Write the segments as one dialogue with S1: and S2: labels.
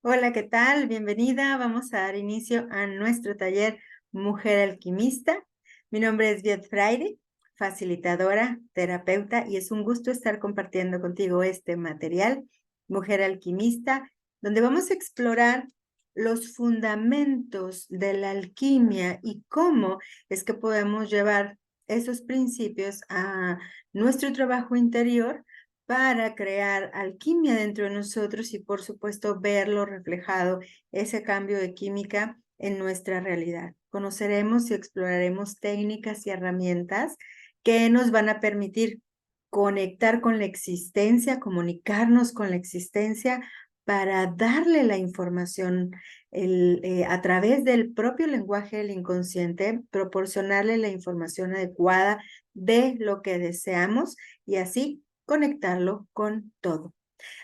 S1: Hola, ¿qué tal? Bienvenida. Vamos a dar inicio a nuestro taller Mujer Alquimista. Mi nombre es Viet Fraire, facilitadora, terapeuta, y es un gusto estar compartiendo contigo este material, Mujer Alquimista, donde vamos a explorar los fundamentos de la alquimia y cómo es que podemos llevar esos principios a nuestro trabajo interior para crear alquimia dentro de nosotros y, por supuesto, verlo reflejado, ese cambio de química en nuestra realidad. Conoceremos y exploraremos técnicas y herramientas que nos van a permitir conectar con la existencia, comunicarnos con la existencia para darle la información a través del propio lenguaje del inconsciente, proporcionarle la información adecuada de lo que deseamos y así conectarlo con todo.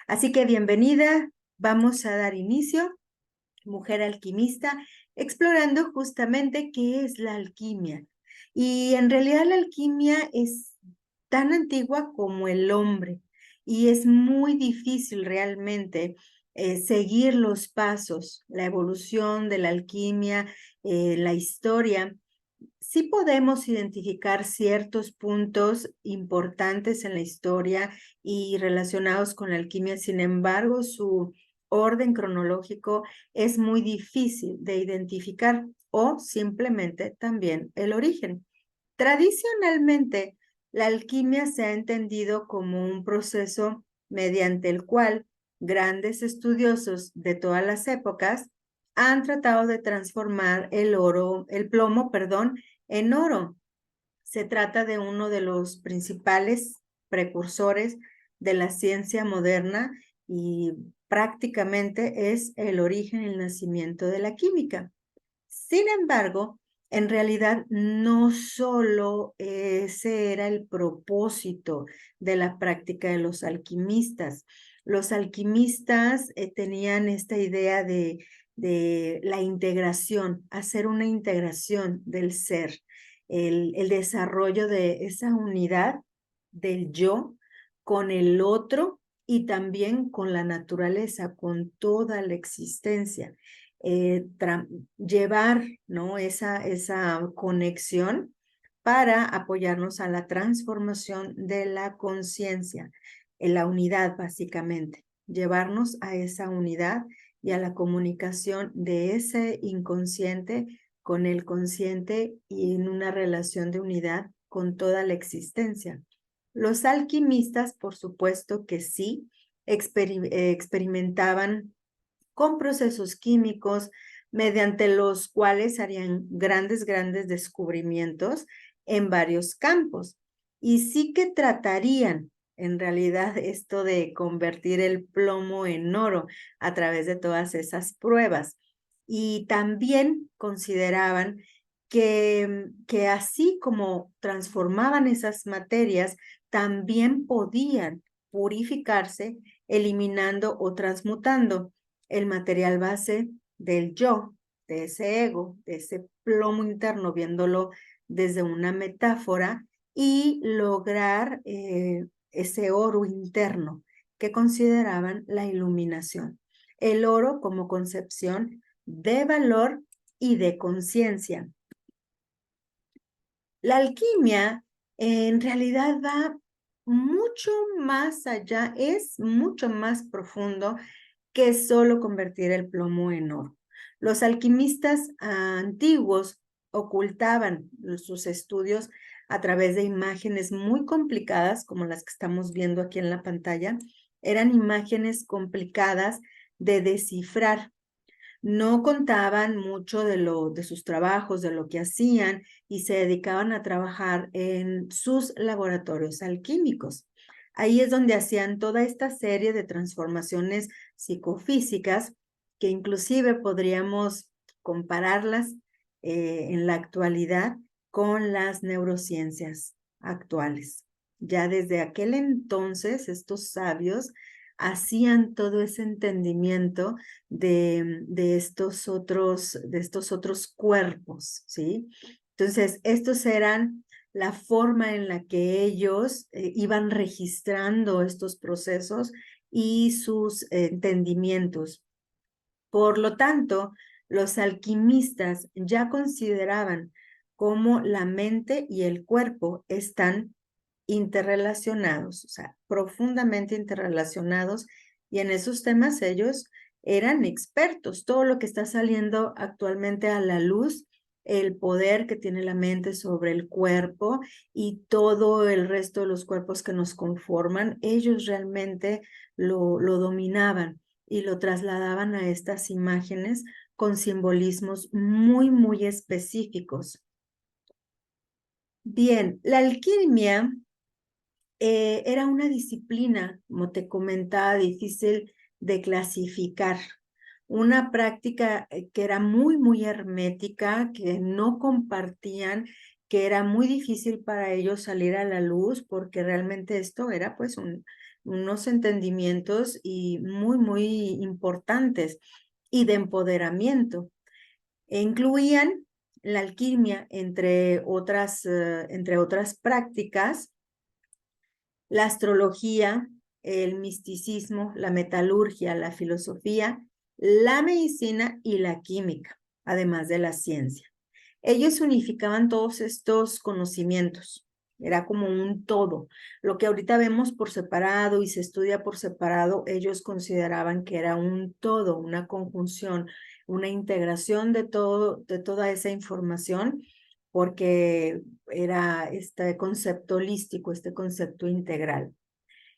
S1: Así que bienvenida, vamos a dar inicio, Mujer Alquimista, explorando justamente qué es la alquimia. Y en realidad la alquimia es tan antigua como el hombre y es muy difícil realmente seguir los pasos, la evolución de la alquimia, la historia. Sí podemos identificar ciertos puntos importantes en la historia y relacionados con la alquimia, sin embargo, su orden cronológico es muy difícil de identificar o simplemente también el origen. Tradicionalmente, la alquimia se ha entendido como un proceso mediante el cual grandes estudiosos de todas las épocas han tratado de transformar el plomo, perdón, en oro. Se trata de uno de los principales precursores de la ciencia moderna y prácticamente es el origen y el nacimiento de la química. Sin embargo, en realidad no solo ese era el propósito de la práctica de los alquimistas. Los alquimistas tenían esta idea de la integración, hacer una integración del ser, el desarrollo de esa unidad del yo con el otro y también con la naturaleza, con toda la existencia. Llevar, ¿no?, esa conexión para apoyarnos a la transformación de la conciencia, en la unidad básicamente, llevarnos a esa unidad y a la comunicación de ese inconsciente con el consciente y en una relación de unidad con toda la existencia. Los alquimistas, por supuesto que sí, experimentaban con procesos químicos mediante los cuales harían grandes descubrimientos en varios campos. Y sí que tratarían, en realidad, esto de convertir el plomo en oro a través de todas esas pruebas. Y también consideraban que así como transformaban esas materias, también podían purificarse eliminando o transmutando el material base del yo, de ese ego, de ese plomo interno, viéndolo desde una metáfora y lograr ese oro interno que consideraban la iluminación. El oro como concepción de valor y de conciencia. La alquimia en realidad va mucho más allá, es mucho más profundo que solo convertir el plomo en oro. Los alquimistas antiguos ocultaban sus estudios a través de imágenes muy complicadas, como las que estamos viendo aquí en la pantalla. Eran imágenes complicadas de descifrar. No contaban mucho de sus trabajos, de lo que hacían, y se dedicaban a trabajar en sus laboratorios alquímicos. Ahí es donde hacían toda esta serie de transformaciones psicofísicas que inclusive podríamos compararlas en la actualidad con las neurociencias actuales. Ya desde aquel entonces, estos sabios hacían todo ese entendimiento de estos otros cuerpos, ¿sí? Entonces, estos eran la forma en la que ellos iban registrando estos procesos y sus entendimientos. Por lo tanto, los alquimistas ya consideraban cómo la mente y el cuerpo están interrelacionados, o sea, profundamente interrelacionados, y en esos temas ellos eran expertos. Todo lo que está saliendo actualmente a la luz, el poder que tiene la mente sobre el cuerpo y todo el resto de los cuerpos que nos conforman, ellos realmente lo dominaban y lo trasladaban a estas imágenes con simbolismos muy, muy específicos. Bien, la alquimia era una disciplina, como te comentaba, difícil de clasificar. Una práctica que era muy, muy hermética, que no compartían, que era muy difícil para ellos salir a la luz, porque realmente esto era pues unos entendimientos y muy, muy importantes y de empoderamiento. E incluían la alquimia, entre otras prácticas, la astrología, el misticismo, la metalurgia, la filosofía, la medicina y la química, además de la ciencia. Ellos unificaban todos estos conocimientos, era como un todo. Lo que ahorita vemos por separado y se estudia por separado, ellos consideraban que era un todo, una conjunción, una integración de toda esa información, porque era este concepto holístico, este concepto integral.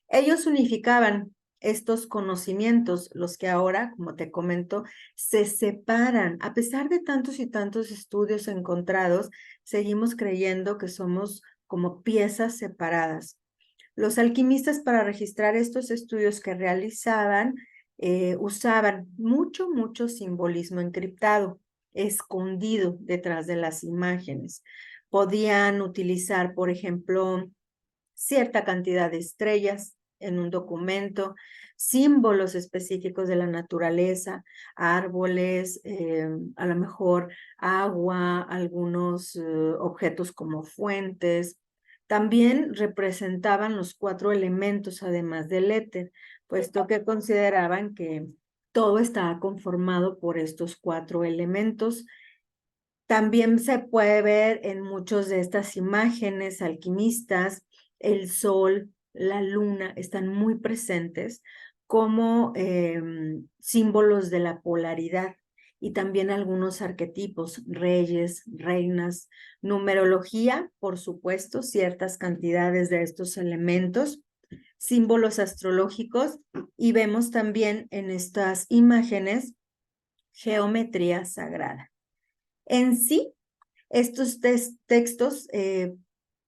S1: Ellos unificaban estos conocimientos, los que ahora, como te comento, se separan. A pesar de tantos y tantos estudios encontrados, seguimos creyendo que somos como piezas separadas. Los alquimistas, para registrar estos estudios que realizaban, usaban mucho simbolismo encriptado, escondido detrás de las imágenes. Podían utilizar, por ejemplo, cierta cantidad de estrellas en un documento, símbolos específicos de la naturaleza, árboles, a lo mejor agua, algunos objetos como fuentes. También representaban los 4 elementos, además del éter, puesto que consideraban que todo estaba conformado por estos 4 elementos. También se puede ver en muchas de estas imágenes alquimistas, el sol, la luna están muy presentes como símbolos de la polaridad, y también algunos arquetipos, reyes, reinas, numerología, por supuesto, ciertas cantidades de estos elementos, símbolos astrológicos, y vemos también en estas imágenes geometría sagrada. En sí, estos textos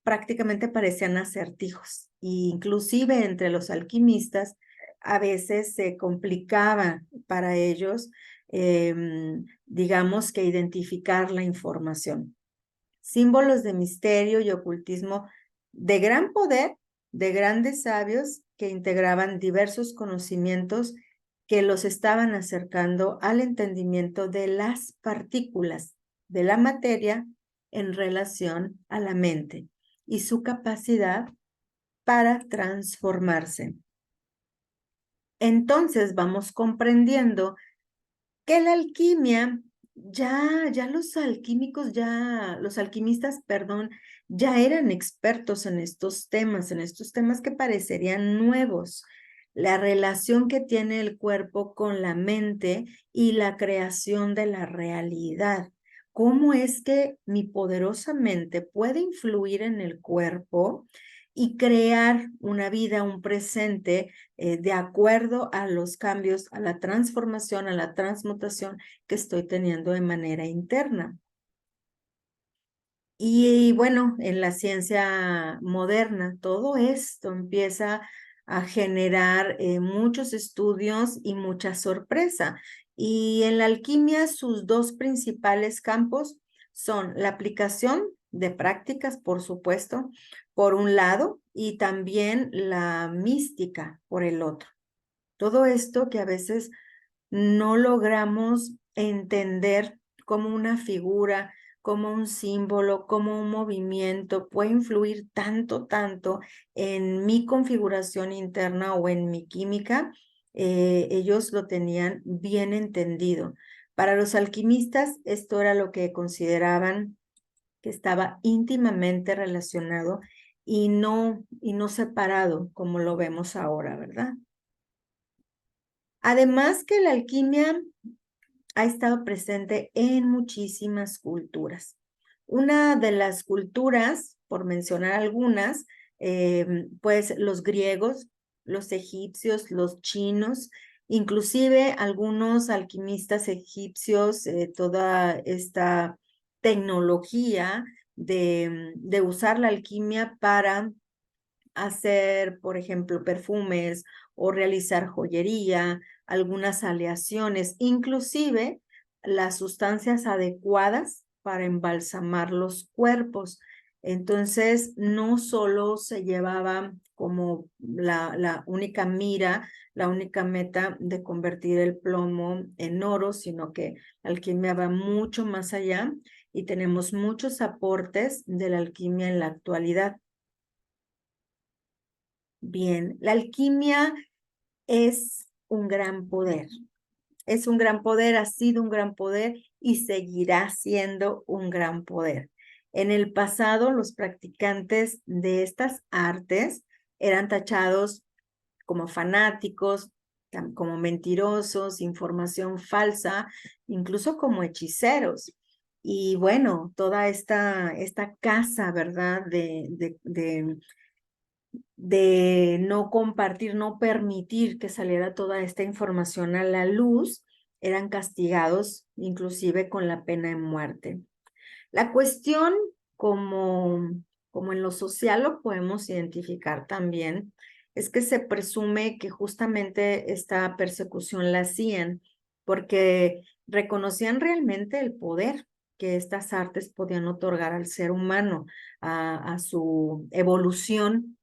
S1: prácticamente parecían acertijos, e inclusive entre los alquimistas a veces se complicaba para ellos, digamos que identificar la información. Símbolos de misterio y ocultismo de gran poder, de grandes sabios que integraban diversos conocimientos que los estaban acercando al entendimiento de las partículas de la materia en relación a la mente y su capacidad para transformarse. Entonces vamos comprendiendo que la alquimia, los alquimistas, perdón, ya eran expertos en estos temas que parecerían nuevos. La relación que tiene el cuerpo con la mente y la creación de la realidad. ¿Cómo es que mi poderosa mente puede influir en el cuerpo y crear una vida, un presente, de acuerdo a los cambios, a la transformación, a la transmutación que estoy teniendo de manera interna? Y bueno, en la ciencia moderna, todo esto empieza a generar muchos estudios y mucha sorpresa. Y en la alquimia, sus 2 principales campos son la aplicación de prácticas, por supuesto, por un lado, y también la mística por el otro. Todo esto que a veces no logramos entender como una figura, como un símbolo, como un movimiento, puede influir tanto en mi configuración interna o en mi química, ellos lo tenían bien entendido. Para los alquimistas, esto era lo que consideraban que estaba íntimamente relacionado y no separado como lo vemos ahora, ¿verdad? Además que la alquimia ha estado presente en muchísimas culturas. Una de las culturas, por mencionar algunas, pues los griegos, los egipcios, los chinos, inclusive algunos alquimistas egipcios, toda esta tecnología de usar la alquimia para hacer, por ejemplo, perfumes o realizar joyería, algunas aleaciones, inclusive las sustancias adecuadas para embalsamar los cuerpos. Entonces, no solo se llevaba como la única mira, la única meta de convertir el plomo en oro, sino que la alquimia va mucho más allá y tenemos muchos aportes de la alquimia en la actualidad. Bien, la alquimia es un gran poder. Es un gran poder, ha sido un gran poder y seguirá siendo un gran poder. En el pasado, los practicantes de estas artes eran tachados como fanáticos, como mentirosos, información falsa, incluso como hechiceros. Y bueno, toda esta casa, ¿verdad? De no compartir, no permitir que saliera toda esta información a la luz, eran castigados inclusive con la pena de muerte. La cuestión, como en lo social lo podemos identificar también, es que se presume que justamente esta persecución la hacían porque reconocían realmente el poder que estas artes podían otorgar al ser humano, a su evolución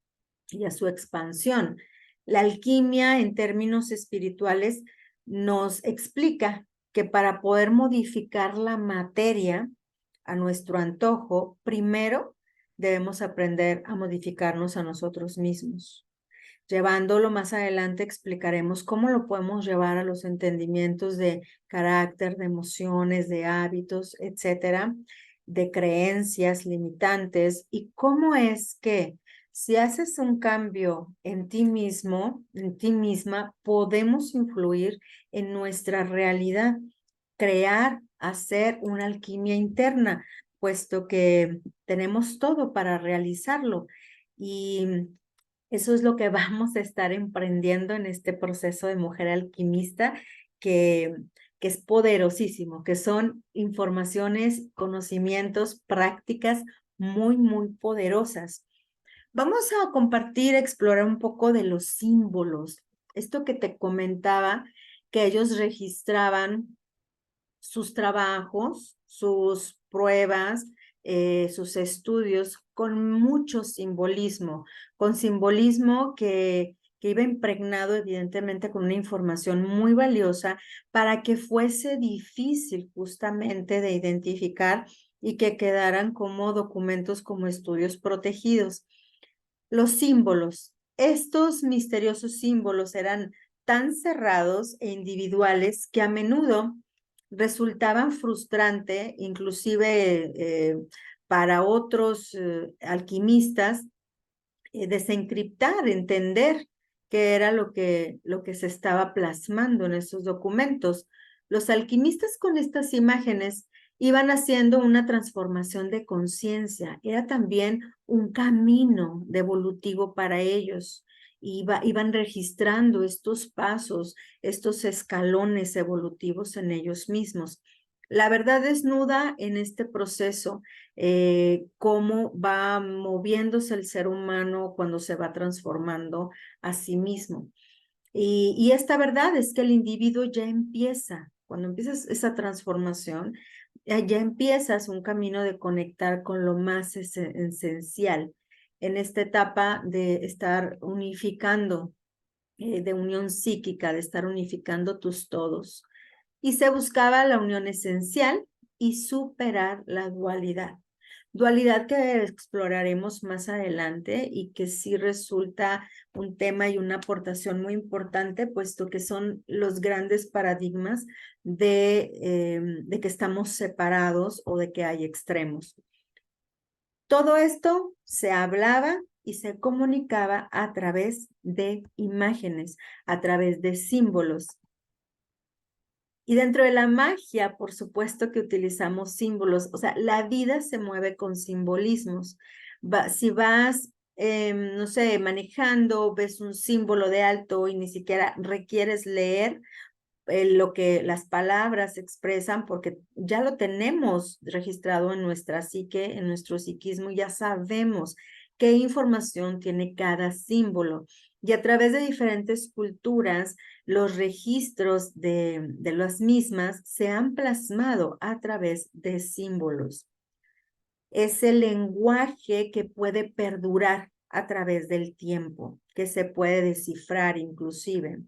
S1: y a su expansión. La alquimia, en términos espirituales, nos explica que para poder modificar la materia a nuestro antojo, primero debemos aprender a modificarnos a nosotros mismos. Llevándolo más adelante, explicaremos cómo lo podemos llevar a los entendimientos de carácter, de emociones, de hábitos, etcétera, de creencias limitantes y cómo es que si haces un cambio en ti mismo, en ti misma, podemos influir en nuestra realidad, crear, hacer una alquimia interna, puesto que tenemos todo para realizarlo. Y eso es lo que vamos a estar emprendiendo en este proceso de mujer alquimista, que, que es poderosísimo, que son informaciones, conocimientos, prácticas muy, muy poderosas. Vamos a compartir, explorar un poco de los símbolos. Esto que te comentaba, que ellos registraban sus trabajos, sus pruebas, sus estudios con mucho simbolismo, con simbolismo que iba impregnado evidentemente con una información muy valiosa para que fuese difícil justamente de identificar y que quedaran como documentos, como estudios protegidos. Los símbolos. Estos misteriosos símbolos eran tan cerrados e individuales que a menudo resultaban frustrante, inclusive para otros alquimistas, desencriptar, entender qué era lo que se estaba plasmando en esos documentos. Los alquimistas con estas imágenes iban haciendo una transformación de conciencia, era también un camino evolutivo para ellos. Iban registrando estos pasos, estos escalones evolutivos en ellos mismos. La verdad desnuda en este proceso cómo va moviéndose el ser humano cuando se va transformando a sí mismo. Y esta verdad es que el individuo ya empieza, cuando empiezas esa transformación, ya empiezas un camino de conectar con lo más esencial en esta etapa de estar unificando, de unión psíquica, de estar unificando tus todos. Y se buscaba la unión esencial y superar la dualidad. dualidad que exploraremos más adelante y que sí resulta un tema y una aportación muy importante, puesto que son los grandes paradigmas de que estamos separados o de que hay extremos. Todo esto se hablaba y se comunicaba a través de imágenes, a través de símbolos. Y dentro de la magia, por supuesto que utilizamos símbolos, o sea, la vida se mueve con simbolismos. Si vas, no sé, manejando, ves un símbolo de alto y ni siquiera requieres leer lo que las palabras expresan, porque ya lo tenemos registrado en nuestra psique, en nuestro psiquismo, ya sabemos qué información tiene cada símbolo. Y a través de diferentes culturas, los registros de las mismas se han plasmado a través de símbolos. Es el lenguaje que puede perdurar a través del tiempo, que se puede descifrar inclusive.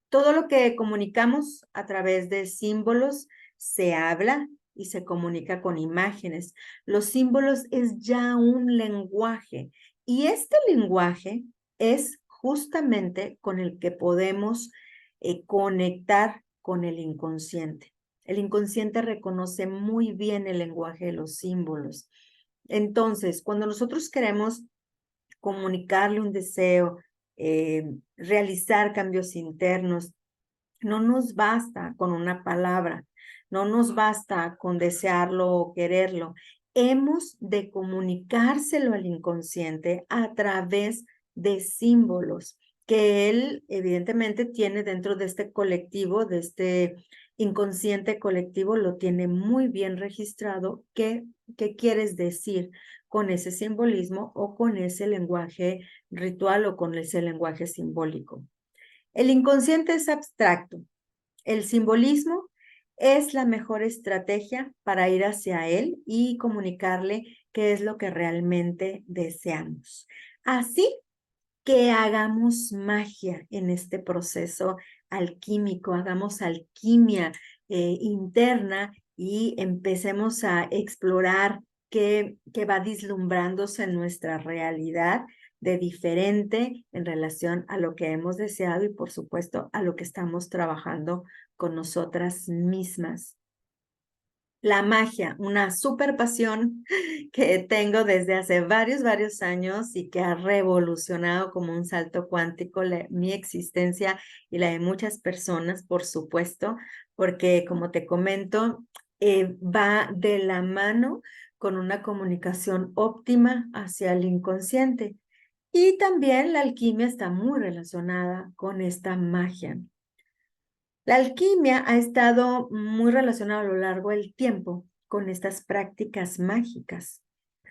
S1: Todo lo que comunicamos a través de símbolos se habla y se comunica con imágenes. Los símbolos es ya un lenguaje y este lenguaje es justamente con el que podemos conectar con el inconsciente. El inconsciente reconoce muy bien el lenguaje de los símbolos. Entonces, cuando nosotros queremos comunicarle un deseo, realizar cambios internos, no nos basta con una palabra, no nos basta con desearlo o quererlo. Hemos de comunicárselo al inconsciente a través de símbolos que él evidentemente tiene dentro de este colectivo, de este inconsciente colectivo, lo tiene muy bien registrado. ¿Qué quieres decir con ese simbolismo o con ese lenguaje ritual o con ese lenguaje simbólico? El inconsciente es abstracto. El simbolismo es la mejor estrategia para ir hacia él y comunicarle qué es lo que realmente deseamos. Así que hagamos magia en este proceso alquímico, hagamos alquimia interna y empecemos a explorar qué va vislumbrándose en nuestra realidad de diferente en relación a lo que hemos deseado y por supuesto a lo que estamos trabajando con nosotras mismas. La magia, una super pasión que tengo desde hace varios años y que ha revolucionado como un salto cuántico mi existencia y la de muchas personas, por supuesto, porque como te comento, va de la mano con una comunicación óptima hacia el inconsciente. Y también la alquimia está muy relacionada con esta magia. La alquimia ha estado muy relacionada a lo largo del tiempo con estas prácticas mágicas,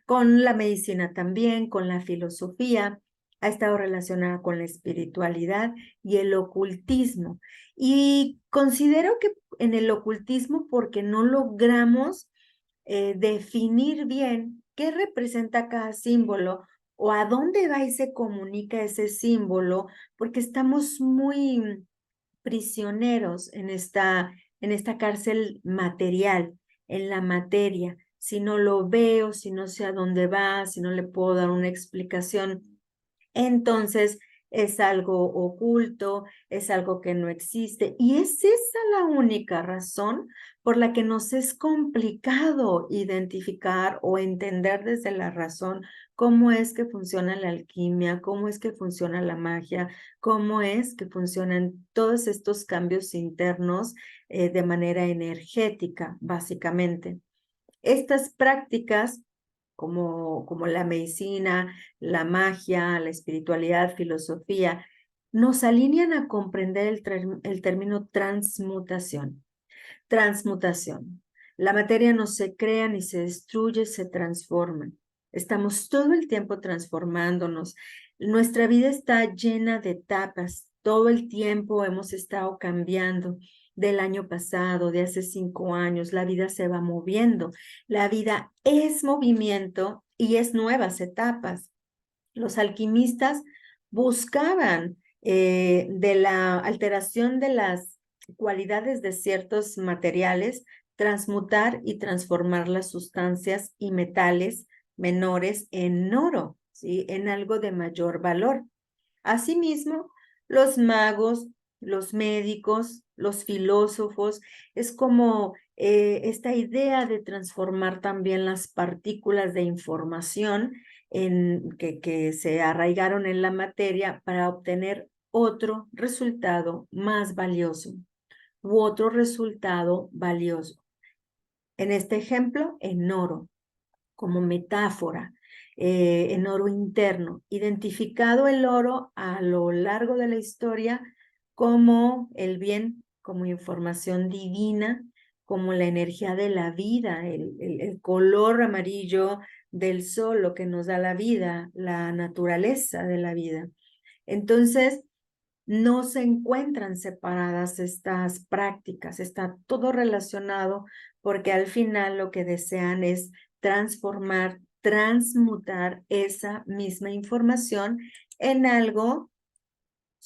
S1: con la medicina también, con la filosofía, ha estado relacionada con la espiritualidad y el ocultismo. Y considero que en el ocultismo, porque no logramos definir bien qué representa cada símbolo o a dónde va y se comunica ese símbolo, porque estamos muy prisioneros en esta cárcel material, en la materia. Si no lo veo, si no sé a dónde va, si no le puedo dar una explicación, entonces es algo oculto, es algo que no existe. Y es esa la única razón por la que nos es complicado identificar o entender desde la razón cómo es que funciona la alquimia, cómo es que funciona la magia, cómo es que funcionan todos estos cambios internos de manera energética, básicamente. Estas prácticas como la medicina, la magia, la espiritualidad, filosofía, nos alinean a comprender el término transmutación. Transmutación. La materia no se crea ni se destruye, se transforma. Estamos todo el tiempo transformándonos. Nuestra vida está llena de etapas. Todo el tiempo hemos estado cambiando. Del año pasado, de hace 5 años, la vida se va moviendo. La vida es movimiento y es nuevas etapas. Los alquimistas buscaban de la alteración de las cualidades de ciertos materiales, transmutar y transformar las sustancias y metales menores en oro, ¿sí? En algo de mayor valor. Asimismo, los magos, los médicos, los filósofos, es como esta idea de transformar también las partículas de información que se arraigaron en la materia para obtener otro resultado más valioso u otro resultado valioso. En este ejemplo, en oro, como metáfora, en oro interno, identificado el oro a lo largo de la historia como el bien, como información divina, como la energía de la vida, el color amarillo del sol, lo que nos da la vida, la naturaleza de la vida. Entonces, no se encuentran separadas estas prácticas, está todo relacionado porque al final lo que desean es transformar, transmutar esa misma información en algo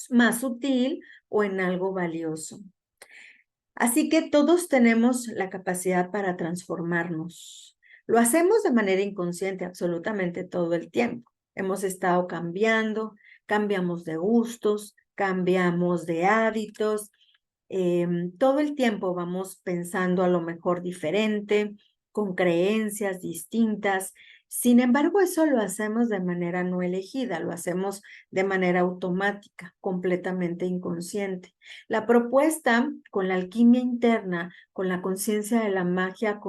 S1: más útil o en algo valioso. Así que todos tenemos la capacidad para transformarnos. Lo hacemos de manera inconsciente absolutamente todo el tiempo. Hemos estado cambiando, cambiamos de gustos, cambiamos de hábitos, todo el tiempo vamos pensando a lo mejor diferente, con creencias distintas. Sin embargo, eso lo hacemos de manera no elegida, lo hacemos de manera automática, completamente inconsciente. La propuesta con la alquimia interna, con la conciencia de la magia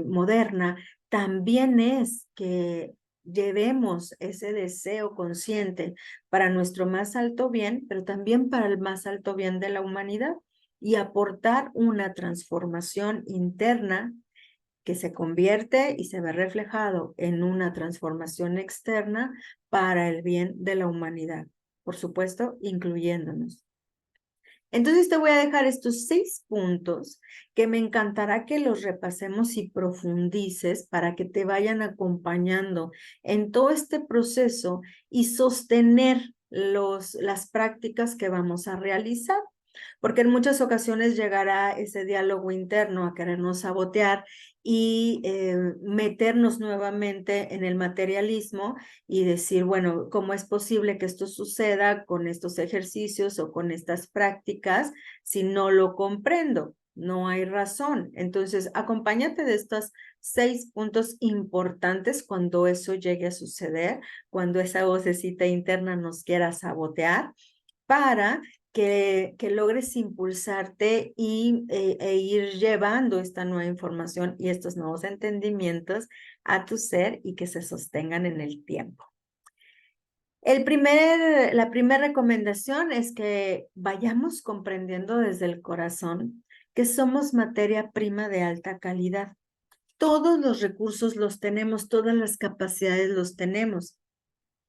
S1: moderna, también es que llevemos ese deseo consciente para nuestro más alto bien, pero también para el más alto bien de la humanidad y aportar una transformación interna que se convierte y se ve reflejado en una transformación externa para el bien de la humanidad, por supuesto, incluyéndonos. Entonces te voy a dejar estos 6 puntos que me encantará que los repasemos y profundices para que te vayan acompañando en todo este proceso y sostener las prácticas que vamos a realizar. Porque en muchas ocasiones llegará ese diálogo interno a querernos sabotear y meternos nuevamente en el materialismo y decir, bueno, ¿cómo es posible que esto suceda con estos ejercicios o con estas prácticas si no lo comprendo? No hay razón. Entonces, acompáñate de estos 6 puntos importantes cuando eso llegue a suceder, cuando esa vocecita interna nos quiera sabotear, para que logres impulsarte e ir llevando esta nueva información y estos nuevos entendimientos a tu ser y que se sostengan en el tiempo. La primera recomendación es que vayamos comprendiendo desde el corazón que somos materia prima de alta calidad. Todos los recursos los tenemos, todas las capacidades los tenemos.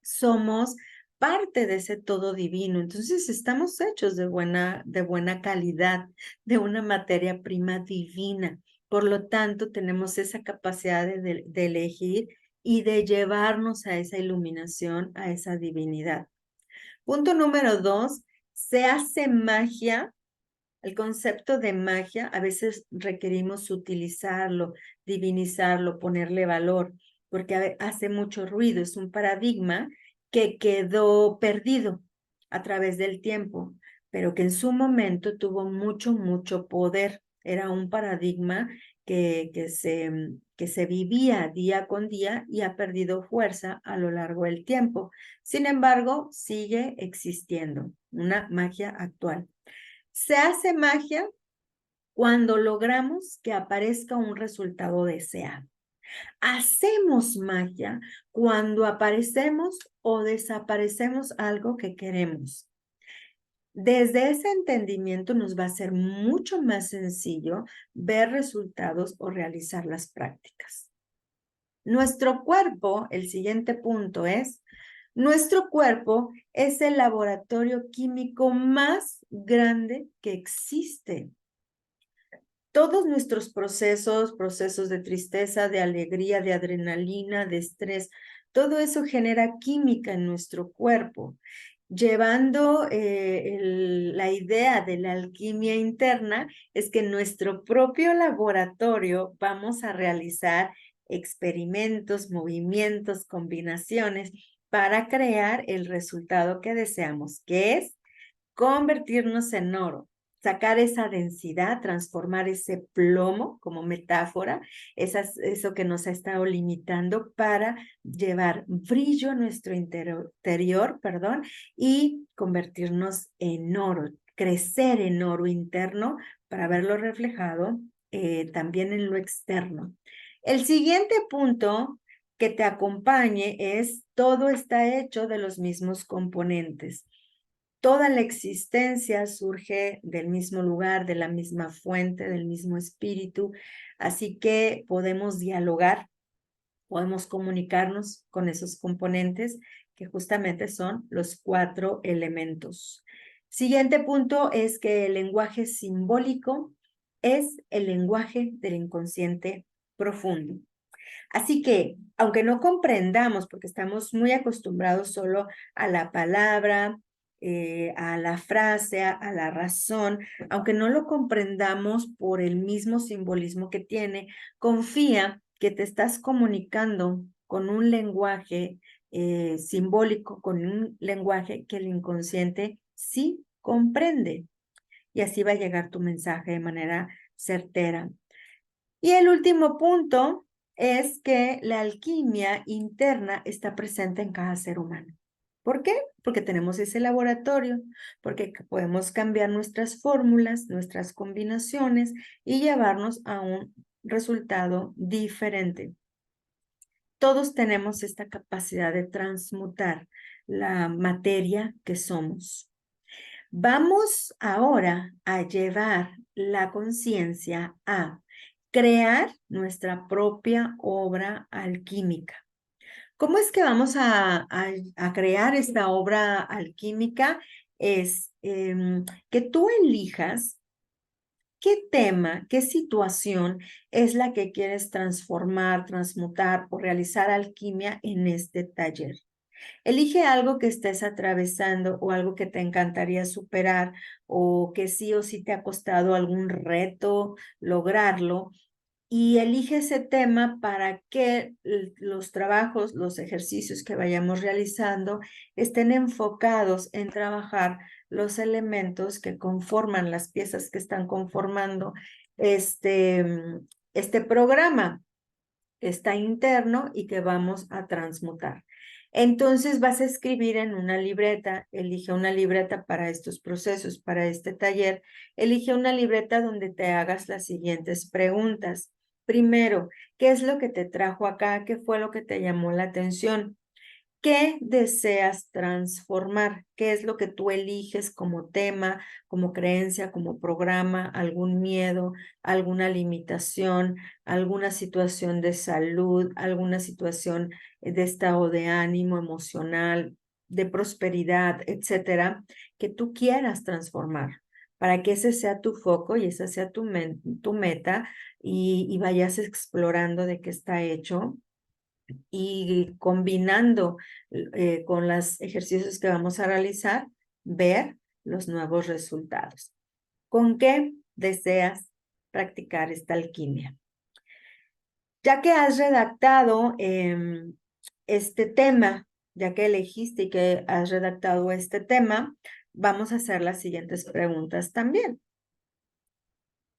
S1: Somos parte de ese todo divino, entonces estamos hechos de buena calidad, de una materia prima divina. Por lo tanto, tenemos esa capacidad de elegir y de llevarnos a esa iluminación, a esa divinidad. Punto número 2, se hace magia. El concepto de magia a veces requerimos utilizarlo, divinizarlo, ponerle valor, porque hace mucho ruido, es un paradigma que quedó perdido a través del tiempo, pero que en su momento tuvo mucho poder. Era un paradigma que se vivía día con día y ha perdido fuerza a lo largo del tiempo. Sin embargo, sigue existiendo una magia actual. Se hace magia cuando logramos que aparezca un resultado deseado. Hacemos magia cuando aparecemos o desaparecemos algo que queremos. Desde ese entendimiento nos va a ser mucho más sencillo ver resultados o realizar las prácticas. Nuestro cuerpo, el siguiente punto es, nuestro cuerpo es el laboratorio químico más grande que existe. Todos nuestros procesos de tristeza, de alegría, de adrenalina, de estrés, todo eso genera química en nuestro cuerpo. llevando la idea de la alquimia interna, es que en nuestro propio laboratorio vamos a realizar experimentos, movimientos, combinaciones para crear el resultado que deseamos, que es convertirnos en oro, sacar esa densidad, transformar ese plomo como metáfora, eso que nos ha estado limitando para llevar brillo a nuestro interior, perdón, y convertirnos en oro, crecer en oro interno para verlo reflejado también en lo externo. El siguiente punto que te acompañe es: todo está hecho de los mismos componentes. Toda la existencia surge del mismo lugar, de la misma fuente, del mismo espíritu, así que podemos dialogar, podemos comunicarnos con esos componentes que justamente son los 4 elementos. Siguiente punto es que el lenguaje simbólico es el lenguaje del inconsciente profundo. Así que, aunque no comprendamos, porque estamos muy acostumbrados solo a la palabra, a la frase, a la razón, aunque no lo comprendamos por el mismo simbolismo que tiene, confía que te estás comunicando con un lenguaje simbólico, con un lenguaje que el inconsciente sí comprende. Y así va a llegar tu mensaje de manera certera. Y el último punto es que la alquimia interna está presente en cada ser humano. ¿Por qué? Porque tenemos ese laboratorio, porque podemos cambiar nuestras fórmulas, nuestras combinaciones y llevarnos a un resultado diferente. Todos tenemos esta capacidad de transmutar la materia que somos. Vamos ahora a llevar la conciencia a crear nuestra propia obra alquímica. ¿Cómo es que vamos a crear esta obra alquímica? Es que tú elijas qué tema, qué situación es la que quieres transformar, transmutar o realizar alquimia en este taller. Elige algo que estés atravesando o algo que te encantaría superar o que sí o sí te ha costado algún reto lograrlo, y elige ese tema para que los trabajos, los ejercicios que vayamos realizando estén enfocados en trabajar los elementos que conforman las piezas que están conformando este programa que está interno y que vamos a transmutar. Entonces vas a escribir en una libreta, elige una libreta para estos procesos, para este taller, elige una libreta donde te hagas las siguientes preguntas. Primero, ¿qué es lo que te trajo acá? ¿Qué fue lo que te llamó la atención? ¿Qué deseas transformar? ¿Qué es lo que tú eliges como tema, como creencia, como programa? ¿Algún miedo, alguna limitación, alguna situación de salud, alguna situación de estado de ánimo emocional, de prosperidad, etcétera, que tú quieras transformar? Para que ese sea tu foco y esa sea tu meta y vayas explorando de qué está hecho y combinando con los ejercicios que vamos a realizar, ver los nuevos resultados. ¿Con qué deseas practicar esta alquimia? Ya que has redactado este tema, ya que elegiste y que has redactado este tema, vamos a hacer las siguientes preguntas también.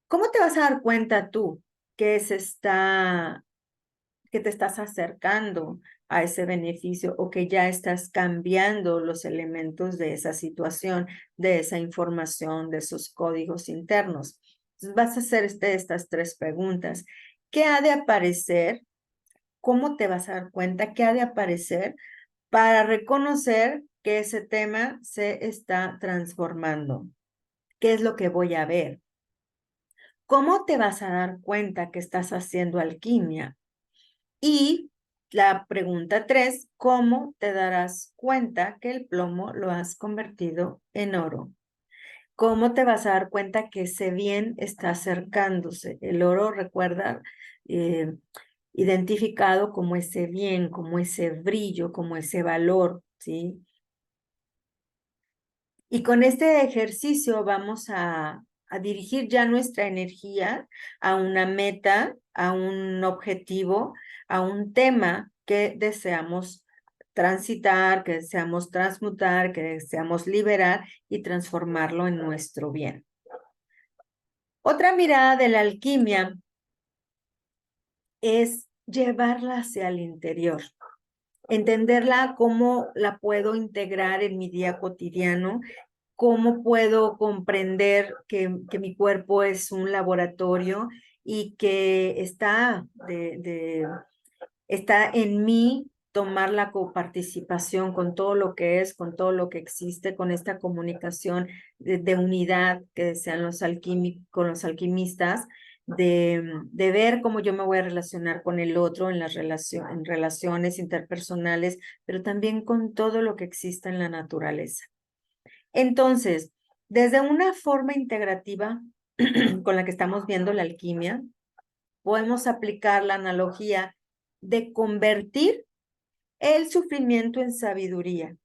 S1: ¿Cómo te vas a dar cuenta tú que que te estás acercando a ese beneficio o que ya estás cambiando los elementos de esa situación, de esa información, de esos códigos internos? Entonces vas a hacer estas 3 preguntas. ¿Qué ha de aparecer? ¿Cómo te vas a dar cuenta? ¿Qué ha de aparecer para reconocer que ese tema se está transformando? ¿Qué es lo que voy a ver? ¿Cómo te vas a dar cuenta que estás haciendo alquimia? Y la pregunta 3, ¿cómo te darás cuenta que el plomo lo has convertido en oro? ¿Cómo te vas a dar cuenta que ese bien está acercándose? El oro, recuerda, eh, identificado como ese bien, como ese brillo, como ese valor, ¿sí? Y con este ejercicio vamos a dirigir ya nuestra energía a una meta, a un objetivo, a un tema que deseamos transitar, que deseamos transmutar, que deseamos liberar y transformarlo en nuestro bien. Otra mirada de la alquimia es llevarla hacia el interior, entenderla, cómo la puedo integrar en mi día cotidiano, cómo puedo comprender que mi cuerpo es un laboratorio y que está en mí tomar la coparticipación con todo lo que es, con todo lo que existe, con esta comunicación de unidad que desean con los alquimistas, de ver cómo yo me voy a relacionar con el otro en en relaciones interpersonales, pero también con todo lo que existe en la naturaleza. Entonces, desde una forma integrativa con la que estamos viendo la alquimia, podemos aplicar la analogía de convertir el sufrimiento en sabiduría.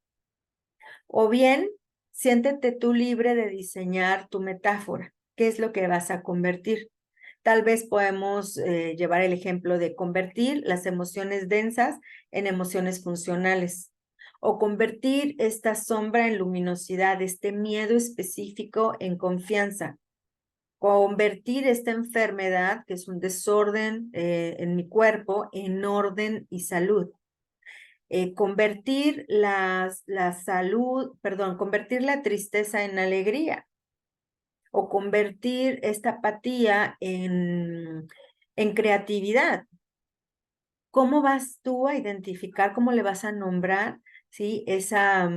S1: O bien, siéntete tú libre de diseñar tu metáfora. ¿Qué es lo que vas a convertir? Tal vez podemos llevar el ejemplo de convertir las emociones densas en emociones funcionales, o convertir esta sombra en luminosidad, este miedo específico en confianza, convertir esta enfermedad, que es un desorden en mi cuerpo, en orden y salud. Convertir convertir la tristeza en alegría, o convertir esta apatía en creatividad. ¿Cómo vas tú a identificar, cómo le vas a nombrar, ¿sí? Esa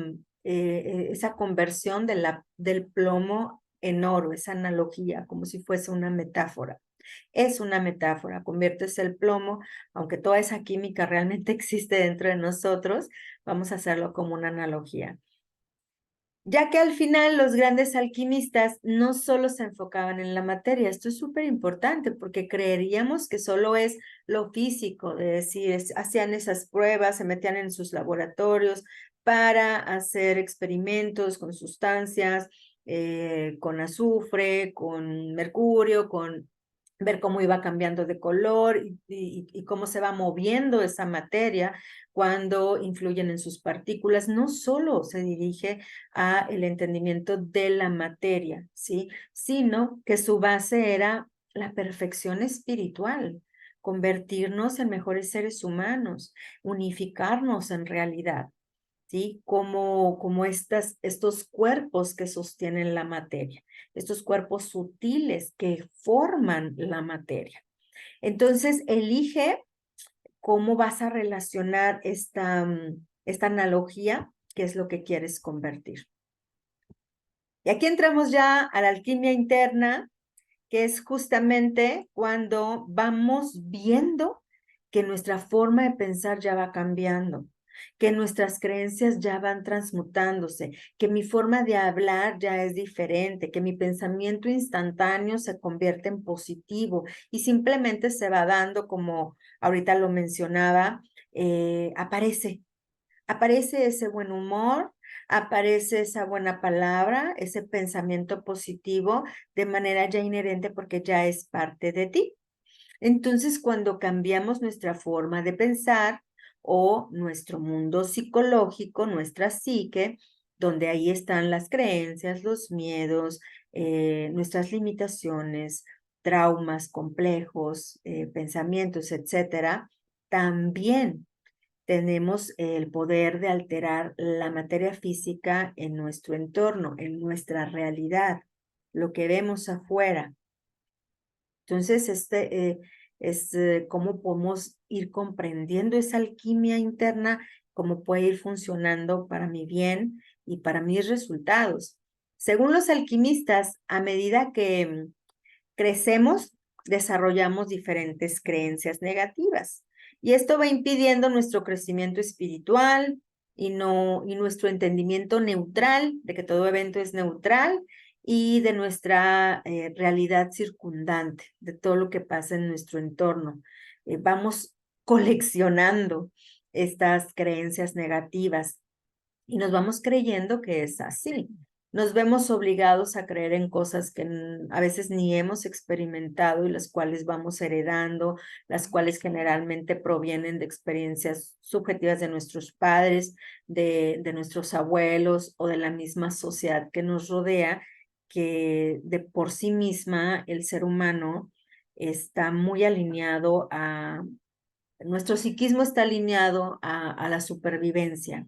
S1: conversión del plomo en oro, esa analogía, como si fuese una metáfora? Es una metáfora, conviertes el plomo, aunque toda esa química realmente existe dentro de nosotros, vamos a hacerlo como una analogía. Ya que al final los grandes alquimistas no solo se enfocaban en la materia, esto es súper importante porque creeríamos que solo es lo físico, de decir, hacían esas pruebas, se metían en sus laboratorios para hacer experimentos con sustancias, con azufre, con mercurio, con ver cómo iba cambiando de color y cómo se va moviendo esa materia cuando influyen en sus partículas. No solo se dirige a el entendimiento de la materia, ¿sí? Sino que su base era la perfección espiritual, convertirnos en mejores seres humanos, unificarnos en realidad, ¿sí? Como estos cuerpos que sostienen la materia, estos cuerpos sutiles que forman la materia. Entonces, elige cómo vas a relacionar esta analogía, qué es lo que quieres convertir. Y aquí entramos ya a la alquimia interna, que es justamente cuando vamos viendo que nuestra forma de pensar ya va cambiando, que nuestras creencias ya van transmutándose, que mi forma de hablar ya es diferente, que mi pensamiento instantáneo se convierte en positivo y simplemente se va dando, como ahorita lo mencionaba, aparece ese buen humor, aparece esa buena palabra, ese pensamiento positivo de manera ya inherente porque ya es parte de ti. Entonces, cuando cambiamos nuestra forma de pensar o nuestro mundo psicológico, nuestra psique, donde ahí están las creencias, los miedos, nuestras limitaciones, traumas complejos, pensamientos, etcétera, también tenemos el poder de alterar la materia física en nuestro entorno, en nuestra realidad, lo que vemos afuera. Entonces, es cómo podemos ir comprendiendo esa alquimia interna, cómo puede ir funcionando para mi bien y para mis resultados. Según los alquimistas, a medida que crecemos, desarrollamos diferentes creencias negativas. Y esto va impidiendo nuestro crecimiento espiritual y nuestro entendimiento neutral, de que todo evento es neutral, y de nuestra realidad circundante, de todo lo que pasa en nuestro entorno. Vamos coleccionando estas creencias negativas y nos vamos creyendo que es así. nos vemos obligados a creer en cosas que a veces ni hemos experimentado y las cuales vamos heredando, las cuales generalmente provienen de experiencias subjetivas de nuestros padres, de nuestros abuelos o de la misma sociedad que nos rodea, que de por sí misma el ser humano está muy alineado nuestro psiquismo está alineado a la supervivencia.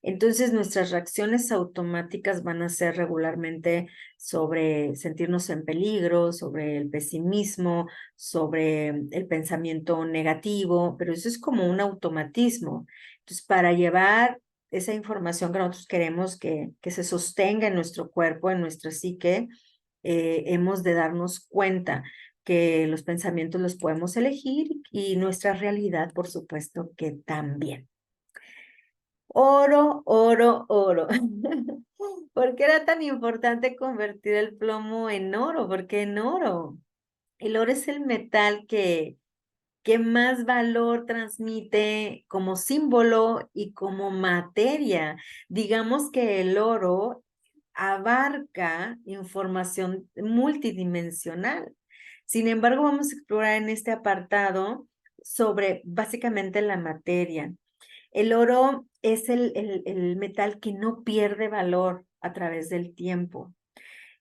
S1: Entonces nuestras reacciones automáticas van a ser regularmente sobre sentirnos en peligro, sobre el pesimismo, sobre el pensamiento negativo, pero eso es como un automatismo. Entonces, para llevar esa información que nosotros queremos que se sostenga en nuestro cuerpo, en nuestra psique, hemos de darnos cuenta que los pensamientos los podemos elegir y nuestra realidad, por supuesto, que también. Oro, oro, oro. ¿Por qué era tan importante convertir el plomo en oro? Porque en oro, el oro es el metal que más valor transmite como símbolo y como materia. Digamos que el oro abarca información multidimensional. Sin embargo, vamos a explorar en este apartado sobre básicamente la materia. El oro es el metal que no pierde valor a través del tiempo.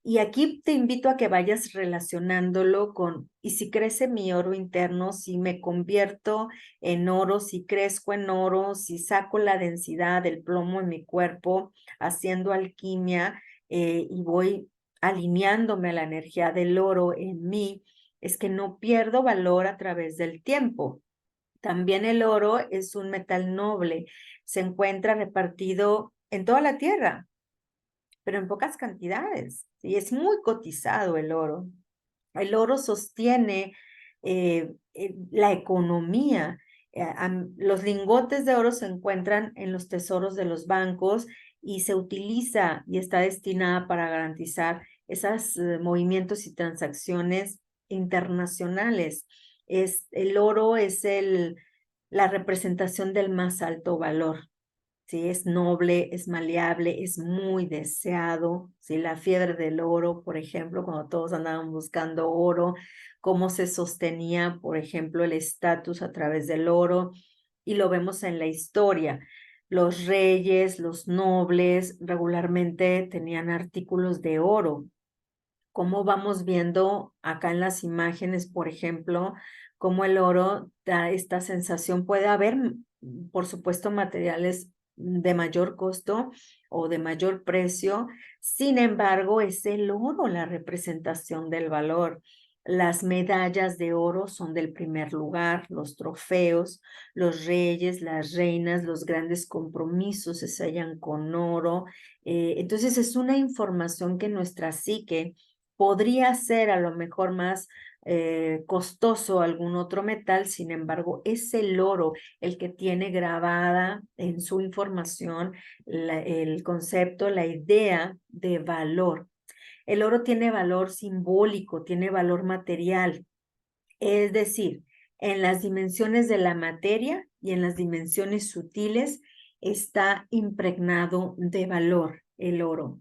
S1: Y aquí te invito a que vayas relacionándolo con, ¿y si crece mi oro interno? Si me convierto en oro, si crezco en oro, si saco la densidad del plomo en mi cuerpo, haciendo alquimia y voy alineándome a la energía del oro en mí, es que no pierdo valor a través del tiempo. También el oro es un metal noble, se encuentra repartido en toda la tierra, pero en pocas cantidades, y es muy cotizado el oro. El oro sostiene la economía. Los lingotes de oro se encuentran en los tesoros de los bancos y se utiliza y está destinada para garantizar esos movimientos y transacciones internacionales. El oro es la representación del más alto valor. ¿Sí? Es noble, es maleable, es muy deseado, ¿sí? La fiebre del oro, por ejemplo, cuando todos andaban buscando oro, cómo se sostenía, por ejemplo, el estatus a través del oro, y lo vemos en la historia. Los reyes, los nobles regularmente tenían artículos de oro. Como vamos viendo acá en las imágenes, por ejemplo, cómo el oro da esta sensación. Puede haber, por supuesto, materiales de mayor costo o de mayor precio. Sin embargo, es el oro la representación del valor. Las medallas de oro son del primer lugar, los trofeos, los reyes, las reinas, los grandes compromisos se sellan con oro. Entonces es una información que nuestra psique podría ser a lo mejor más costoso algún otro metal, sin embargo, es el oro el que tiene grabada en su información el concepto, la idea de valor. El oro tiene valor simbólico, tiene valor material, es decir, en las dimensiones de la materia y en las dimensiones sutiles está impregnado de valor el oro.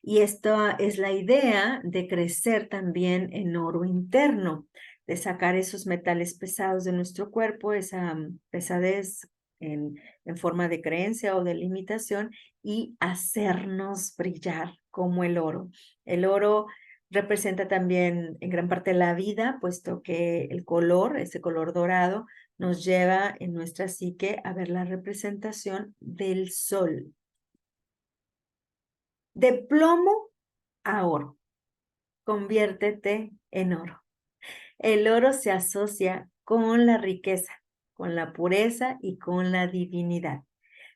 S1: Y esta es la idea de crecer también en oro interno, de sacar esos metales pesados de nuestro cuerpo, esa pesadez en forma de creencia o de limitación, y hacernos brillar como el oro. El oro representa también en gran parte la vida, puesto que el color, ese color dorado, nos lleva en nuestra psique a ver la representación del sol. De plomo a oro, conviértete en oro. El oro se asocia con la riqueza, con la pureza y con la divinidad.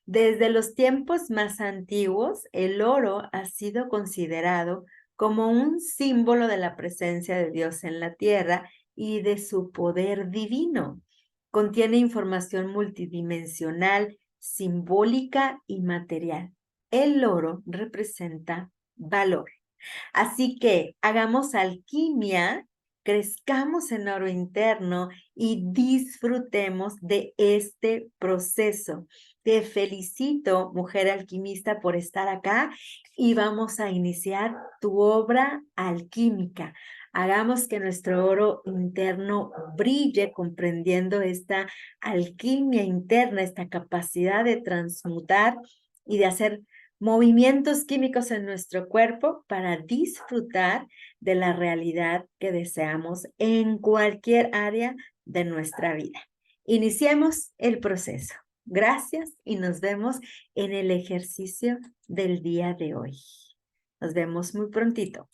S1: Desde los tiempos más antiguos, el oro ha sido considerado como un símbolo de la presencia de Dios en la tierra y de su poder divino. Contiene información multidimensional, simbólica y material. El oro representa valor. Así que hagamos alquimia crezcamos en oro interno y disfrutemos de este proceso. Te felicito, mujer alquimista, por estar acá y vamos a iniciar tu obra alquímica. Hagamos que nuestro oro interno brille comprendiendo esta alquimia interna, esta capacidad de transmutar y de hacer movimientos químicos en nuestro cuerpo para disfrutar de la realidad que deseamos en cualquier área de nuestra vida. Iniciemos el proceso. Gracias y nos vemos en el ejercicio del día de hoy. Nos vemos muy prontito.